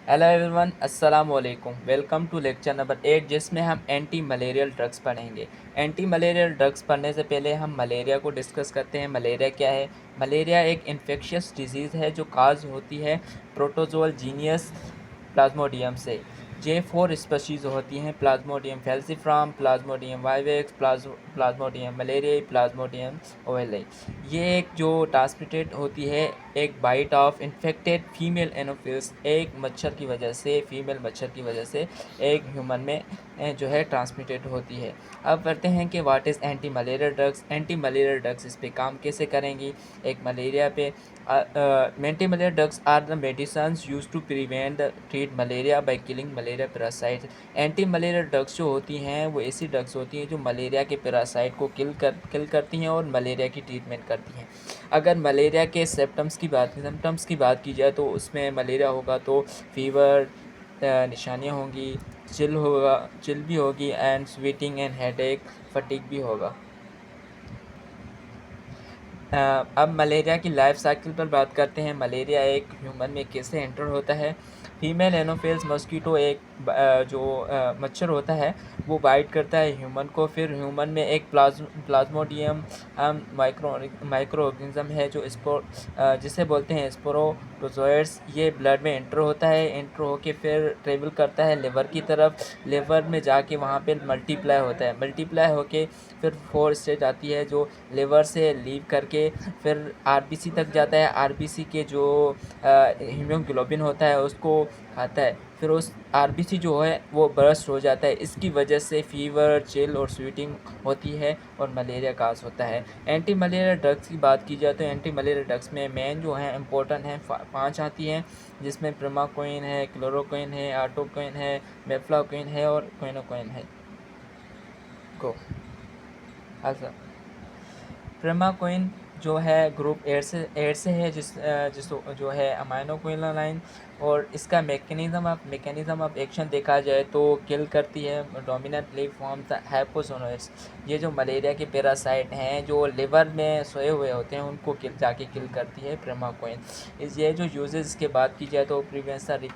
Hello everyone, अस्सलाम वालेकुम। Welcome to lecture number 8, जिसमें हम एंटी मलेरियल ड्रग्स पढ़ेंगे। एंटी मलेरियल ड्रग्स पढ़ने से पहले हम मलेरिया को डिस्कस करते हैं। मलेरिया क्या है? मलेरिया एक इन्फेक्शियस डिजीज़ है जो काज होती है प्रोटोजोअल जीनियस प्लाज्मोडियम से। जे 4 स्पीशीज़ होती हैं: plasmodium falciparum, plasmodium vivax, plasmodium malariae, plasmodium ovale. ये एक जो ट्रांसमिटेड होती है एक bite of infected female anopheles, एक मच्छर की वजह से, फीमेल मच्छर की वजह से एक ह्यूमन में जो है ट्रांसमिटेड होती है। अब करते हैं कि what is anti malaria drugs. Anti malaria drugs इस पे काम कैसे करेंगी? एक मलेरिया पे anti malaria drugs are the medicines use to prevent the treat malaria by killing malaria parasite. Anti malaria drugs जो होती हैं वो ऐसी ड्रग्स होती हैं जो मलेरिया के पैरासाइट को किल करती हैं और मलेरिया की ट्रीटमेंट करती हैं। अगर मलेरिया के सिम्टम्स की बात की जाए तो उसमें मलेरिया होगा तो फीवर, निशानियाँ होंगी, चिल भी होगी and sweating and headache, fatigue भी होगा। अब मलेरिया की लाइफ साइकिल पर बात करते हैं। मलेरिया एक ह्यूमन में कैसे एंटर होता है? फीमेल एनोफिल्स मस्कीटो एक जो मच्छर होता है वो बाइट करता है ह्यूमन को। फिर ह्यूमन में एक प्लाज्मोडियम माइक्रो ऑर्गेनिज्म है जो जिसे बोलते हैं स्पोरोटोजोइड्स। ये ब्लड में एंटर होता है, एंटर होके फिर ट्रेवल करता है लिवर की तरफ। लिवर में जाके वहाँ पे मल्टीप्लाई होता है, मल्टीप्लाई होके फिर 4 स्टेज आती है जो लिवर से लीव करके फिर आरबीसी तक जाता है। आरबीसी के जो हीमोग्लोबिन होता है उसको खाता है, फिर उस आरबीसी जो है वो बर्स्ट हो जाता है। इसकी वजह से फीवर, चिल और स्वेटिंग होती है और मलेरिया काज होता है। एंटी मलेरिया ड्रग्स की बात की जाए तो एंटी मलेरिया ड्रग्स में मेन जो हैं इंपॉर्टेंट हैं 5 आती हैं, जिसमें प्रिमाकोइन है, क्लोरोक्विन है, आटोक्विन है, मेफ्लाक्विन है और क्विनोक्विन है। गो। अच्छा, प्रेमाक्विन जो है ग्रुप एड से है, जिस जो है अमाइनोक्विनोलाइन। और इसका मैकेनिज्म ऑफ एक्शन देखा जाए तो किल करती है डोमिनेंटली फॉर्म्स द हाइपोसोनोइड्स। ये जो मलेरिया के पैरासाइट हैं जो लिवर में सोए हुए होते हैं उनको किल करती है प्रेमाक्विन। ये जो यूजेस की बात की जाए तो प्रिवेंशन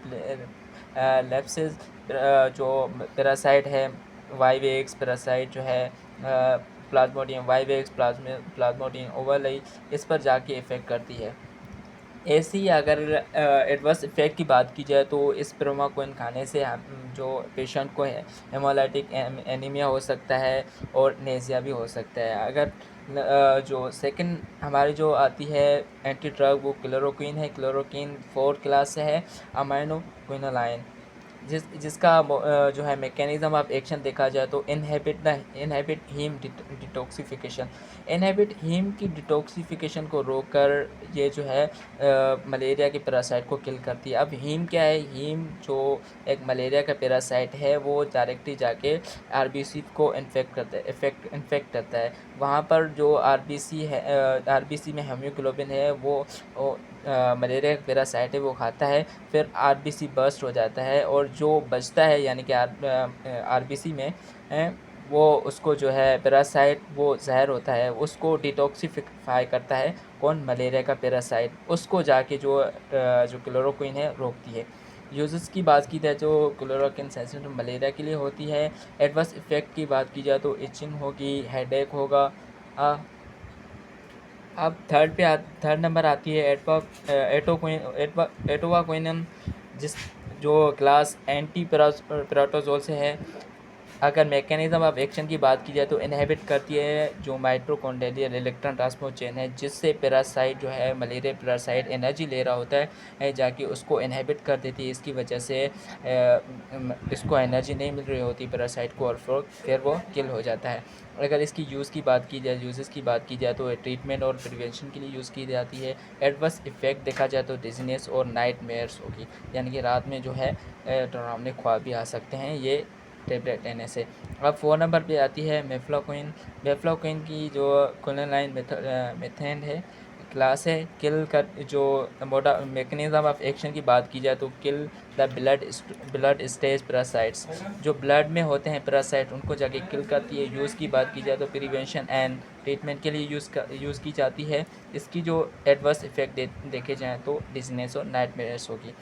लेप्सिस, जो पैरासाइट है वाइवेक्स पैरासाइट जो है प्लाज्मोडियम वाइवेक्स, प्लाज्मोडियम ओवरलेई, इस पर जाके इफ़ेक्ट करती है। ऐसी अगर एडवर्स इफ़ेक्ट की बात की जाए तो इस प्रोमाकोइन खाने से जो पेशेंट को है हेमोलाइटिक एनीमिया हो सकता है और नेज़िया भी हो सकता है। अगर जो सेकंड हमारी जो आती है एंटी ड्रग वो क्लोरोक्विन है। क्लोरोक्विन 4 क्लास से है अमाइनो क्विनोलाइन, जिसका जो है मैकेनिज्म ऑफ एक्शन देखा जाए तो inhibit haem detoxification. Inhibit haem की डिटॉक्सिफिकेशन को रोककर ये जो है मलेरिया के पैरासाइट को किल करती है। अब हीम क्या है? हीम जो एक मलेरिया का पैरासाइट है वो डायरेक्टली जाके आरबीसी को इन्फेक्ट करता है। वहाँ पर जो आरबीसी है, आरबीसी में हीमोग्लोबिन है वो मलेरिया का पैरासाइट है वो खाता है, फिर आरबीसी बर्स्ट हो जाता है और जो बचता है यानी कि आरबीसी में वो उसको जो है पैरासाइट वो जहर होता है उसको डिटॉक्सिफाई करता है। कौन? मलेरिया का पैरासाइट। उसको जाके जो क्लोरोक्विन है रोकती है। यूजेस की बात की जाए जो क्लोरोक्विन सेंसिटिव मलेरिया के लिए होती है। एडवर्स इफ़ेक्ट की बात की जाए तो इचिंग होगी, हेडेक होगा। अब थर्ड नंबर आती है एटोवाक्विनम, जिस जो क्लास एंटी पेराटोजोल से है। अगर मैकेनिज्म ऑफ एक्शन की बात की जाए तो इनहेबिट करती है जो माइटोकॉन्ड्रियल इलेक्ट्रॉन ट्रांसपोर्ट चेन है, जिससे पैरासाइट जो है मलेरिया पैरासाइट एनर्जी ले रहा होता है जाके उसको इनहेबिट कर देती है। इसकी वजह से इसको एनर्जी नहीं मिल रही होती पैरासाइट को और फिर वो किल हो जाता है। अगर इसकी यूज़ की बात की जाए यूजेस की बात की जाए तो ट्रीटमेंट और प्रिवेंशन के लिए यूज़ की जाती है। एडवर्स इफ़ेक्ट देखा जाए तो डिजीनेस और नाइट मेयर्स होगी, यानी कि रात में जो है डरावने ख्वाब भी आ सकते हैं ये टेबलेट लेने से। अब 4 नंबर पे आती है मेफ्लाक्विन। मेफ्लाक्विन की जो क्विनोलाइन मेथेन है क्लास है। किल कर जो मोडा मैकेनिज्म ऑफ एक्शन की बात की जाए तो kill the blood stage parasites. जो ब्लड में होते हैं पैरासाइट उनको जाके किल करती है। यूज़ की बात की जाए तो प्रिवेंशन एंड ट्रीटमेंट के लिए यूज़ की जाती है। इसकी जो एडवर्स इफ़ेक्ट देखे जाएँ तो डिजीनेस और नाइटमेयर्स होगी।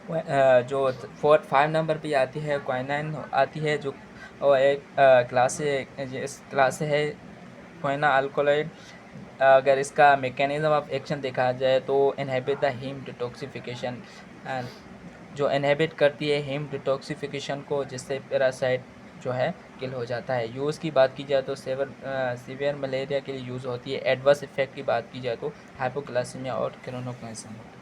जो 5 नंबर पे आती है क्वाइनाइन आती है, जो और एक क्लास से इस क्लास से है क्वाइना अल्कोलॉइड। अगर इसका मैकेनिज्म ऑफ एक्शन देखा जाए तो inhibit the haem detoxification, and जो इनहिबिट करती है हीम डिटॉक्सिफिकेशन को, जिससे पैरासाइट जो है किल हो जाता है। यूज़ की बात की जाए तो सीवियर मलेरिया के लिए यूज़ होती है। एडवर्स इफेक्ट की बात की जाए तो हाइपोग्लाइसेमिया और क्रोनोक्लेसिया।